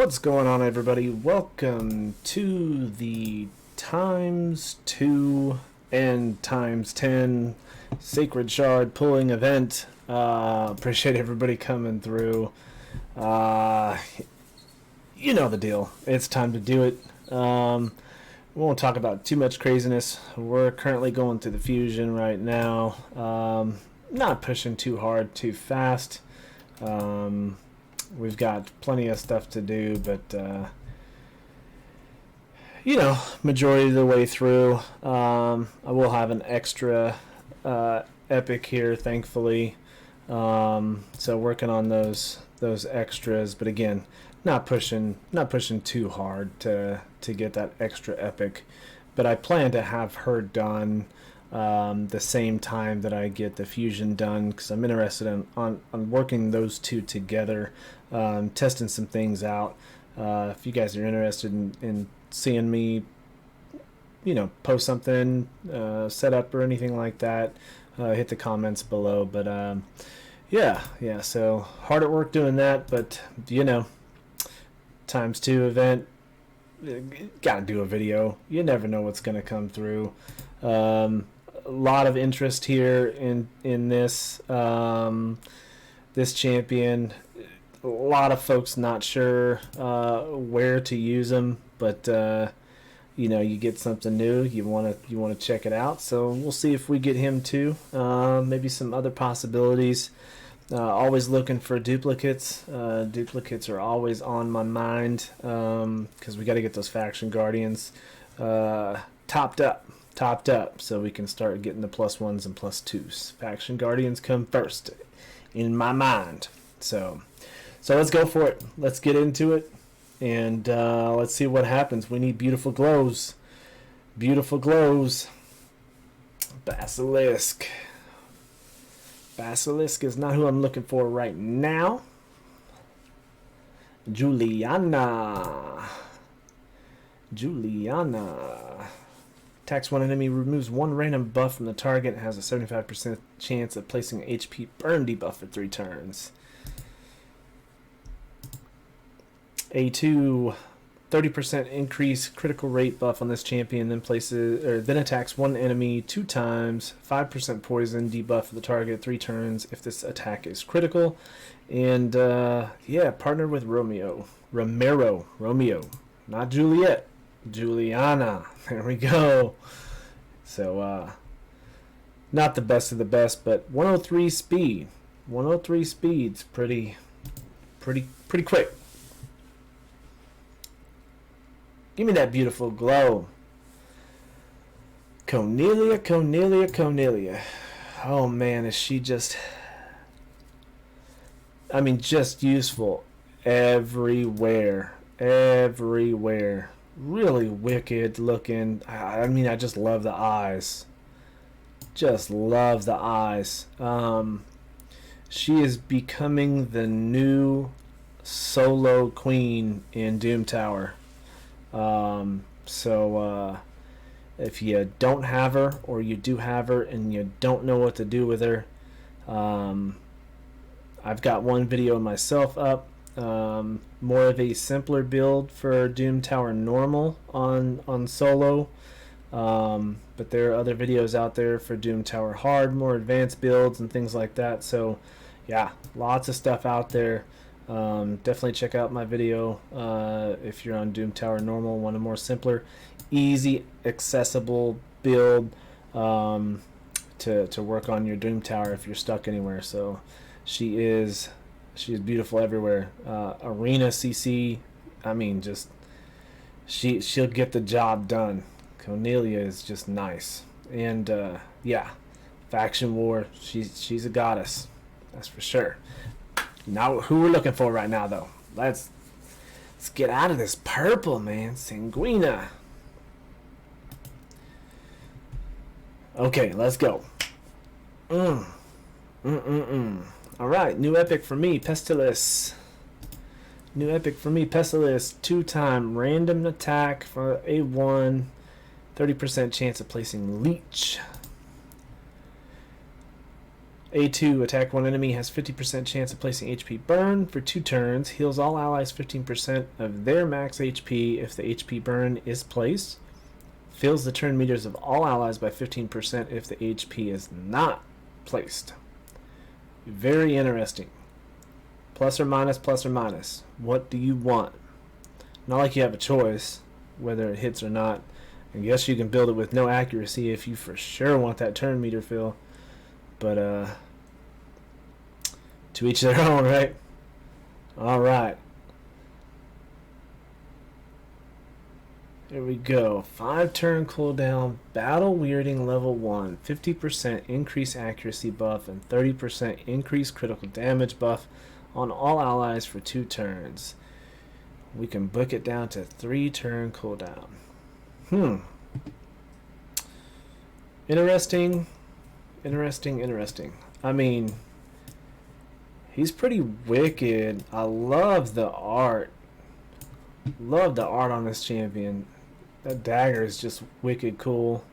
What's going on, everybody? Welcome to the ×2 and ×10 Sacred Shard pulling event. Appreciate everybody coming through. You know the deal. It's time to do it. We won't talk about too much craziness. We're currently going through the fusion right now. Not pushing too hard, too fast. We've got plenty of stuff to do, but you know, majority of the way through. I will have an extra epic here, thankfully. So working on those extras, but again, not pushing too hard to get that extra epic. But I plan to have her done the same time that I get the fusion done, because I'm interested on working those two together, testing some things out. If you guys are interested in seeing me, you know, post something, set up or anything like that, hit the comments below. But yeah, so hard at work doing that, but you know, ×2 event, gotta do a video. You never know what's gonna come through. A lot of interest here in this this champion. A lot of folks not sure where to use them, but you know, you get something new, you want to check it out. So we'll see if we get him too. Maybe some other possibilities. Always looking for duplicates. Duplicates are always on my mind, because we got to get those faction guardians topped up so we can start getting the +1s and +2s. Faction guardians come first in my mind. So let's go for it. Let's get into it, and let's see what happens. We need beautiful glows. Basilisk is not who I'm looking for right now. Juliana. Attacks one enemy, removes one random buff from the target, and has a 75% chance of placing an HP burn debuff for 3 turns. A2, 30% increase critical rate buff on this champion, then attacks one enemy 2 times, 5% poison debuff for the target 3 turns if this attack is critical. And yeah, partnered with Romeo, not Juliet. Juliana. There we go. So not the best of the best, but 103 speed. 103 speed's pretty quick. Give me that beautiful glow. Cornelia. Oh man, is she just, I mean, just useful everywhere. Really wicked looking. I mean, I just love the eyes. She is becoming the new solo queen in Doom Tower. So if you don't have her, or you do have her and you don't know what to do with her, I've got one video myself up. More of a simpler build for Doom Tower normal on solo, but there are other videos out there for Doom Tower hard, more advanced builds and things like that. So yeah, lots of stuff out there. Definitely check out my video if you're on Doom Tower normal, want a more simpler, easy, accessible build to work on your Doom Tower if you're stuck anywhere. So she is beautiful everywhere. Arena CC, I mean, just she'll get the job done. Cornelia is just nice. And yeah, faction war, she's a goddess, that's for sure. Now who we're looking for right now, though. Let's get out of this purple, man. Sanguina. Okay, let's go. Alright, new epic for me, Pestilence. 2-time random attack for A1. 30% chance of placing leech. A2, attack one enemy, has 50% chance of placing HP burn for 2 turns, heals all allies 15% of their max HP if the HP burn is placed, fills the turn meters of all allies by 15% if the HP is not placed. Very interesting. Plus or minus, plus or minus. What do you want? Not like you have a choice whether it hits or not. I guess you can build it with no accuracy if you for sure want that turn meter fill. But, to each their own, right? Alright. Here we go. 5 turn cooldown, battle weirding level 1, 50% increase accuracy buff, and 30% increase critical damage buff on all allies for 2 turns. We can book it down to 3 turn cooldown. Interesting. I mean, he's pretty wicked. I love the art. Love the art on this champion. That dagger is just wicked cool.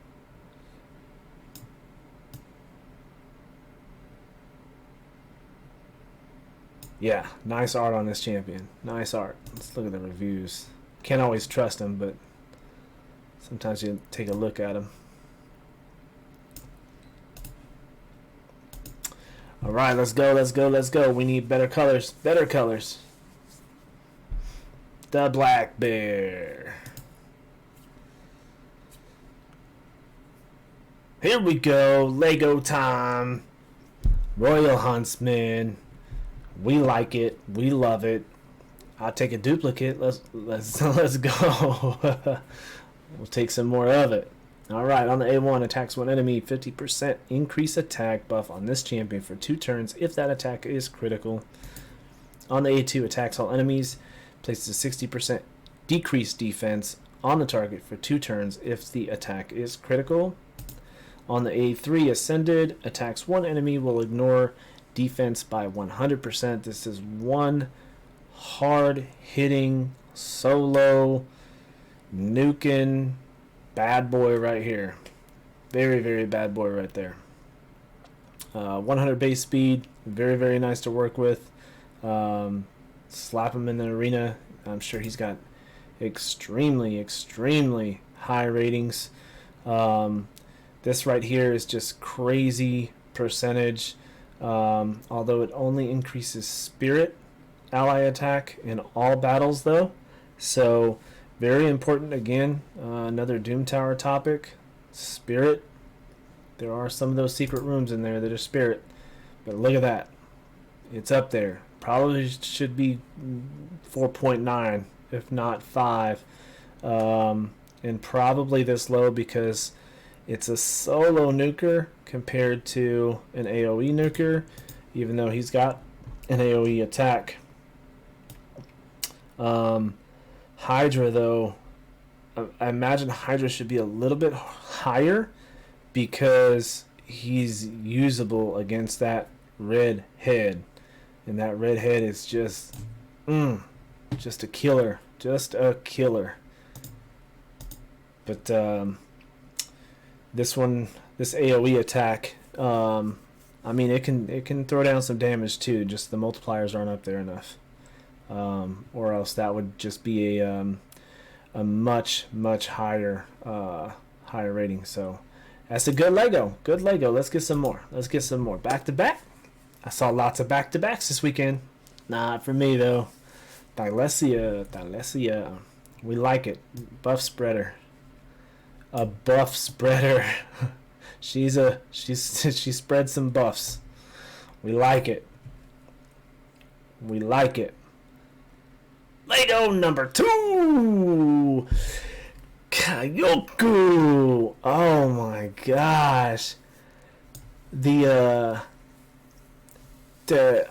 Yeah, nice art on this champion. Nice art. Let's look at the reviews. Can't always trust him, but sometimes you take a look at him. Alright, let's go. We need better colors. The Black Bear. Here we go. Lego time. Royal Huntsman. We like it. We love it. I'll take a duplicate. Let's go. We'll take some more of it. Alright, on the A1, attacks one enemy, 50% increase attack buff on this champion for 2 turns if that attack is critical. On the A2, attacks all enemies, places a 60% decreased defense on the target for 2 turns if the attack is critical. On the A3, Ascended, attacks one enemy, will ignore defense by 100%. This is one hard-hitting, solo, nuking bad boy right here. Very bad boy right there. 100 base speed, very nice to work with. Slap him in the arena. I'm sure he's got extremely high ratings. This right here is just crazy percentage. Although it only increases spirit ally attack in all battles though. So very important again, another Doom Tower topic. Spirit. There are some of those secret rooms in there that are spirit. But look at that. It's up there. Probably should be 4.9 if not 5. And probably this low because it's a solo nuker compared to an AoE nuker, even though he's got an AoE attack. Hydra, though, I imagine Hydra should be a little bit higher because he's usable against that red head. And that red head is just a killer. Just a killer. But this AoE attack, I mean, it can throw down some damage too. Just the multipliers aren't up there enough, or else that would just be a much higher rating. So that's a good Lego. Good Lego. Let's get some more. Back to back. I saw lots of back to backs this weekend. Not for me though. Thalassia. We like it. Buff spreader. A buff spreader. she spread some buffs. We like it. Lego number 2. Kayoku. Oh my gosh.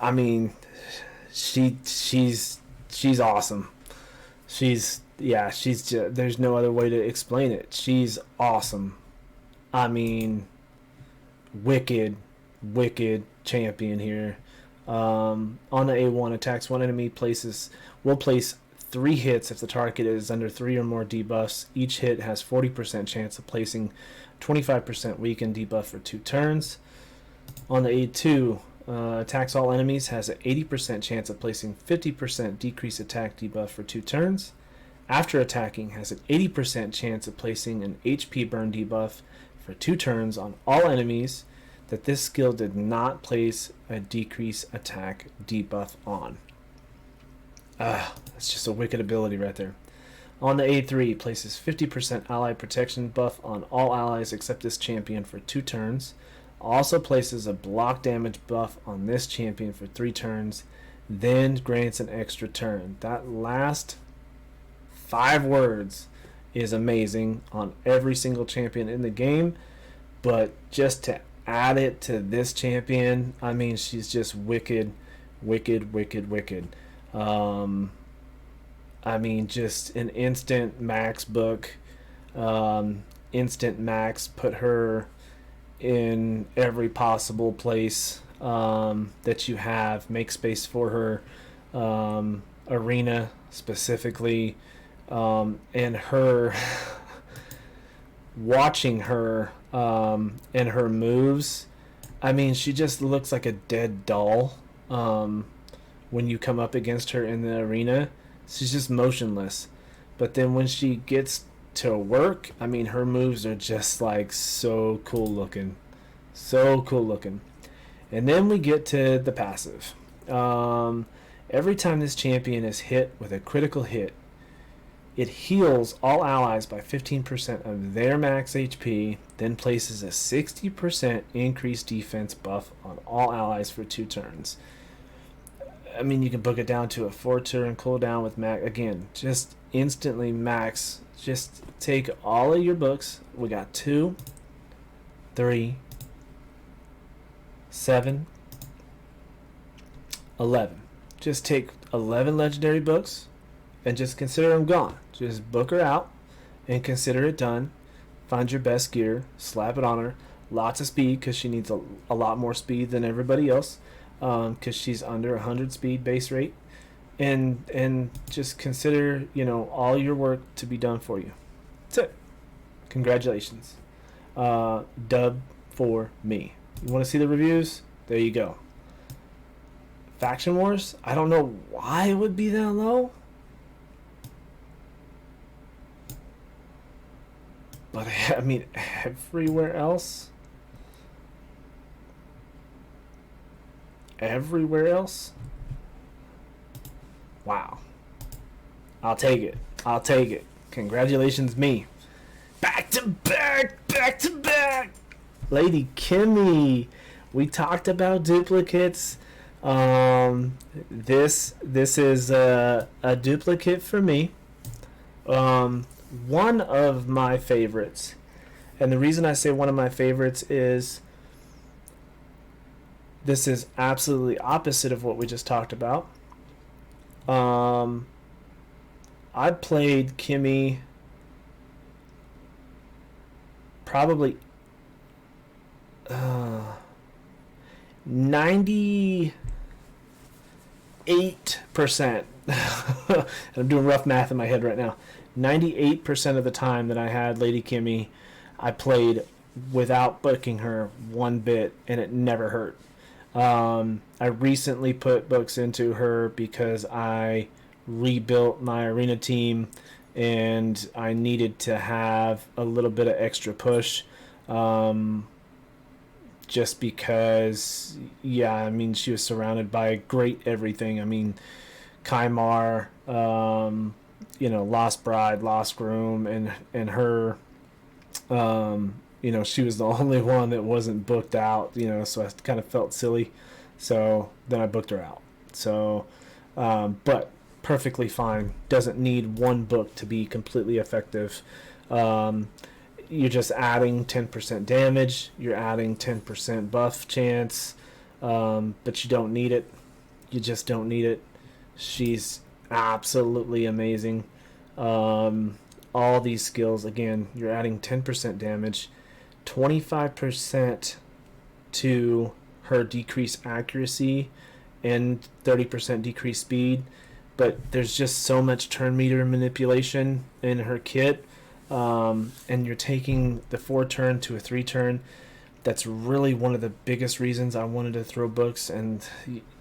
I mean, she's awesome. She's just, there's no other way to explain it. She's awesome. I mean, wicked champion here. On the A1, attacks one enemy, will place 3 hits if the target is under 3 or more debuffs. Each hit has 40% chance of placing 25% weakened debuff for 2 turns. On the aid 2, attacks all enemies, has an 80% chance of placing 50% decrease attack debuff for 2 turns. After attacking, has an 80% chance of placing an HP burn debuff for 2 turns on all enemies that this skill did not place a decrease attack debuff on. That's just a wicked ability right there. On the A3, places 50% ally protection buff on all allies except this champion for 2 turns. Also places a block damage buff on this champion for 3 turns, then grants an extra turn. That last 5 words is amazing on every single champion in the game, but just to add it to this champion, I mean, she's just wicked, wicked, wicked, wicked. I mean, just an instant max book, instant max, put her in every possible place that you have. Make space for her, arena specifically, and her watching her and her moves. I mean, she just looks like a dead doll when you come up against her in the arena. She's just motionless. But then when she gets to work, I mean, her moves are just like so cool looking. So cool looking. And then we get to the passive. Every time this champion is hit with a critical hit, it heals all allies by 15% of their max HP, then places a 60% increased defense buff on all allies for 2 turns. I mean, you can book it down to a 4-turn cooldown with max. Again, just instantly max. Just take all of your books. We got 2, 3, 7, 11. Just take 11 legendary books and just consider them gone. Just book her out and consider it done. Find your best gear, slap it on her. Lots of speed because she needs a lot more speed than everybody else, because she's under 100 speed base rate, and just consider, you know, all your work to be done for you. That's it. Congratulations. Dub for me. You want to see the reviews? There you go. Faction Wars, I don't know why it would be that low, but I mean, everywhere else, wow. I'll take it. Congratulations, me. Back to back. Lady Kimmy. We talked about duplicates. This is a duplicate for me. One of my favorites. And the reason I say one of my favorites is this is absolutely opposite of what we just talked about. I played Kimmy probably 98%. I'm doing rough math in my head right now. 98% of the time that I had Lady Kimmy, I played without booking her one bit, and it never hurt. I recently put books into her because I rebuilt my arena team and I needed to have a little bit of extra push, just because, yeah, I mean, she was surrounded by great everything. I mean, Kaimar, Lost Bride, Lost Groom, and her, she was the only one that wasn't booked out, so I kind of felt silly. So then I booked her out. So, but perfectly fine. Doesn't need one book to be completely effective. You're just adding 10% damage. You're adding 10% buff chance. But you don't need it. You just don't need it. She's absolutely amazing. All these skills, again, you're adding 10% damage, 25% to her decreased accuracy, and 30% decreased speed. But there's just so much turn meter manipulation in her kit, and you're taking the 4-turn to a 3-turn. That's really one of the biggest reasons I wanted to throw books. And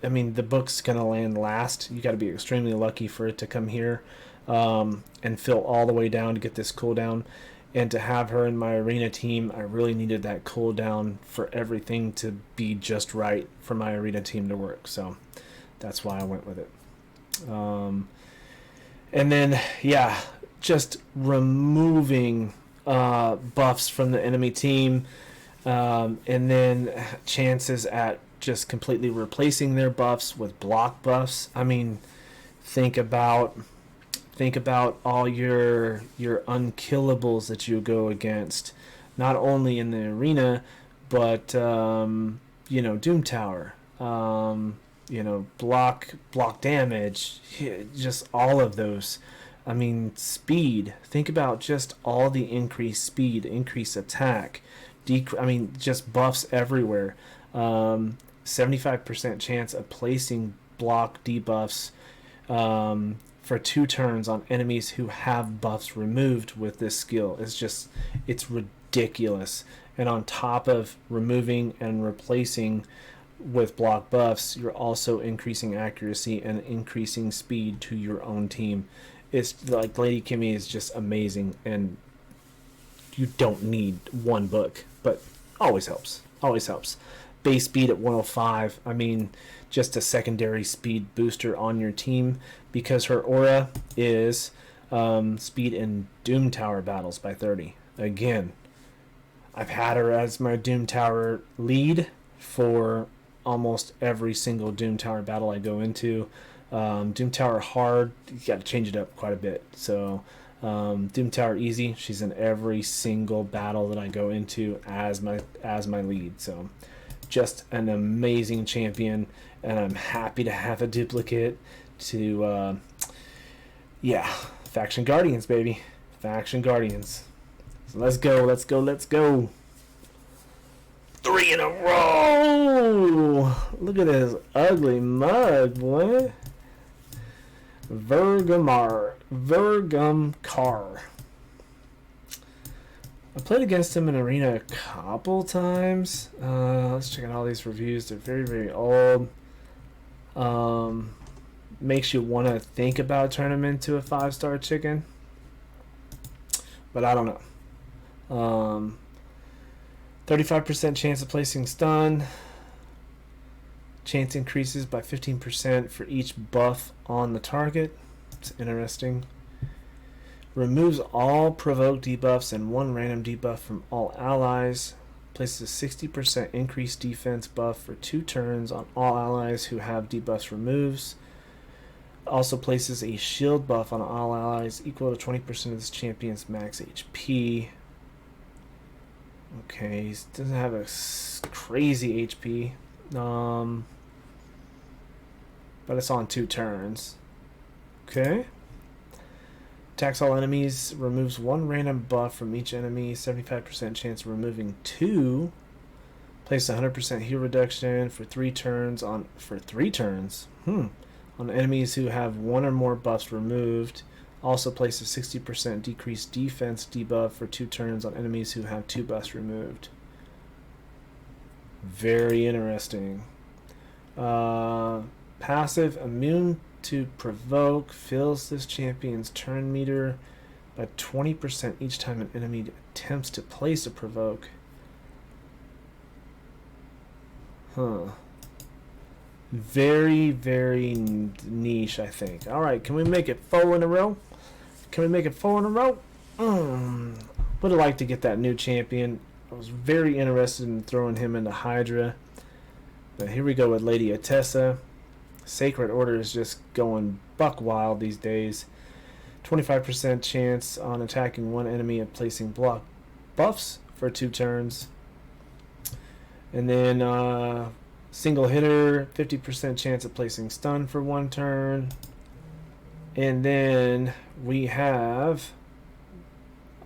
I mean, the book's gonna land last. You got to be extremely lucky for it to come here and fill all the way down to get this cooldown. And to have her in my arena team, I really needed that cooldown for everything to be just right for my arena team to work. So that's why I went with it. And then, yeah, just removing buffs from the enemy team. And then chances at just completely replacing their buffs with block buffs. I mean, think about all your unkillables that you go against, not only in the arena, but Doom Tower, block damage, just all of those. I mean, speed. Think about just all the increased speed, increased attack. Just buffs everywhere. 75% chance of placing block debuffs for 2 turns on enemies who have buffs removed with this skill. It's ridiculous. And on top of removing and replacing with block buffs, you're also increasing accuracy and increasing speed to your own team. It's like Lady Kimmy is just amazing, and you don't need one book, but always helps. Base speed at 105. I mean, just a secondary speed booster on your team, because her aura is speed in Doom Tower battles by 30. Again, I've had her as my Doom Tower lead for almost every single Doom Tower battle I go into. Doom Tower hard, you got to change it up quite a bit. So Doom Tower easy, she's in every single battle that I go into as my lead. So just an amazing champion, and I'm happy to have a duplicate to Faction Guardians, baby. Faction Guardians. So let's go. 3 in a row. Look at this ugly mug, boy. Virgo Mart. Car. I played against him in arena a couple times. Let's check out all these reviews. They're very, very old. Makes you want to think about turning him into a 5-star chicken, but I don't know. 35% chance of placing stun. Chance increases by 15% for each buff on the target. It's interesting. Removes all provoked debuffs and 1 random debuff from all allies. Places a 60% increased defense buff for 2 turns on all allies who have debuffs removes. Also places a shield buff on all allies equal to 20% of this champion's max HP. Okay, he doesn't have a crazy HP. But it's on 2 turns. Okay. Attacks all enemies, removes 1 random buff from each enemy, 75% chance of removing 2. Place 100% heal reduction for 3 turns on enemies who have 1 or more buffs removed. Also places 60% decreased defense debuff for 2 turns on enemies who have 2 buffs removed. Very interesting. Passive, immune to provoke, fills this champion's turn meter by 20% each time an enemy attempts to place a provoke. Very, very niche, I think. Alright, can we make it 4 in a row? Would have liked to get that new champion. I was very interested in throwing him into Hydra. But here we go with Lady Attessa. Sacred Order is just going buck wild these days. 25% chance on attacking 1 enemy and placing block buffs for 2 turns. And then single hitter, 50% chance of placing stun for 1 turn. And then we have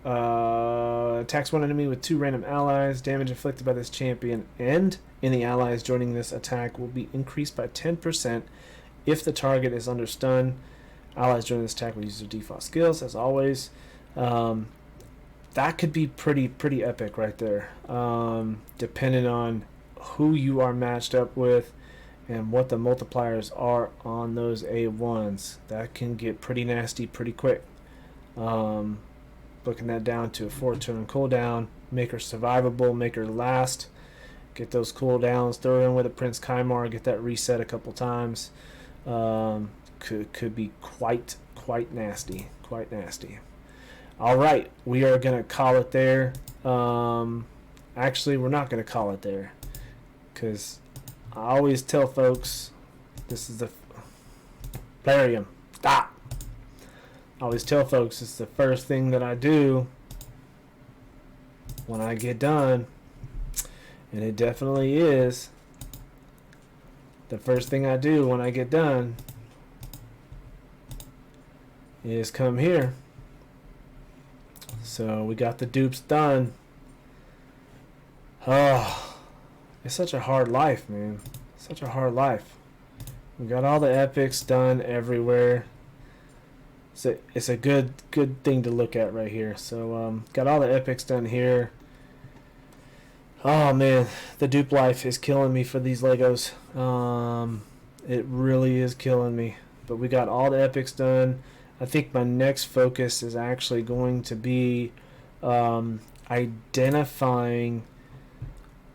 attacks 1 enemy with 2 random allies. Damage inflicted by this champion and any allies joining this attack will be increased by 10% if the target is under stun. Allies joining this attack will use their default skills as always. that could be pretty epic right there. Depending on who you are matched up with and what the multipliers are on those A1s, that can get pretty nasty pretty quick. Looking that down to a 4-turn cooldown, make her survivable, make her last, get those cooldowns, throw her in with a Prince Kymar, get that reset a couple times. Could be quite nasty, quite nasty. All right, we are gonna call it there. Actually, we're not gonna call it there, because I always tell folks this is the Plarium. Stop. I always tell folks it's the first thing that I do when I get done, and it definitely is the first thing I do when I get done is come here. So we got the dupes done. Oh, it's such a hard life, man. Such a hard life. We got all the epics done everywhere. It's a good thing to look at right here. So got all the epics done here. Oh man, the dupe life is killing me for these Legos. It really is killing me. But we got all the epics done. I think my next focus is actually going to be identifying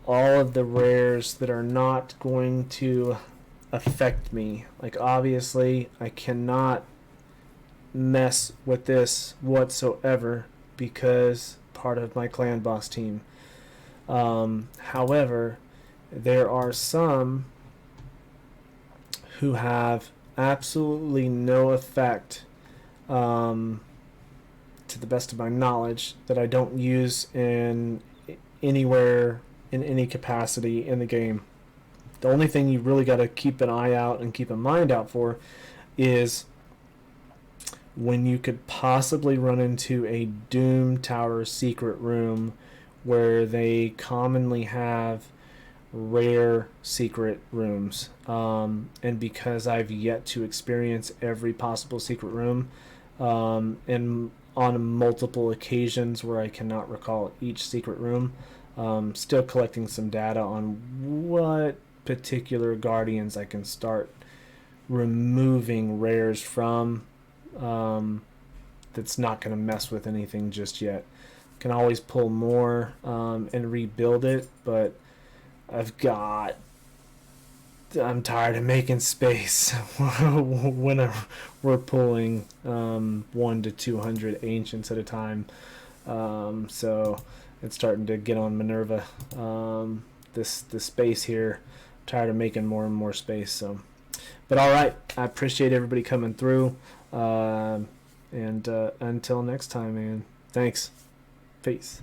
all of the rares that are not going to affect me. Like, obviously, I cannot mess with this whatsoever because part of my clan boss team. However, there are some who have absolutely no effect, to the best of my knowledge, that I don't use in anywhere in any capacity in the game. The only thing you really got to keep an eye out and keep a mind out for is when you could possibly run into a Doom Tower secret room where they commonly have rare secret rooms. And because I've yet to experience every possible secret room, and on multiple occasions where I cannot recall each secret room, still collecting some data on what particular guardians I can start removing rares from, that's not going to mess with anything just yet. Can always pull more and rebuild it, but I'm tired of making space when we're pulling 1 to 200 ancients at a time. So it's starting to get on Minerva. This space here, I'm tired of making more and more space. So, but all right, I appreciate everybody coming through. And until next time, man. Thanks. Peace.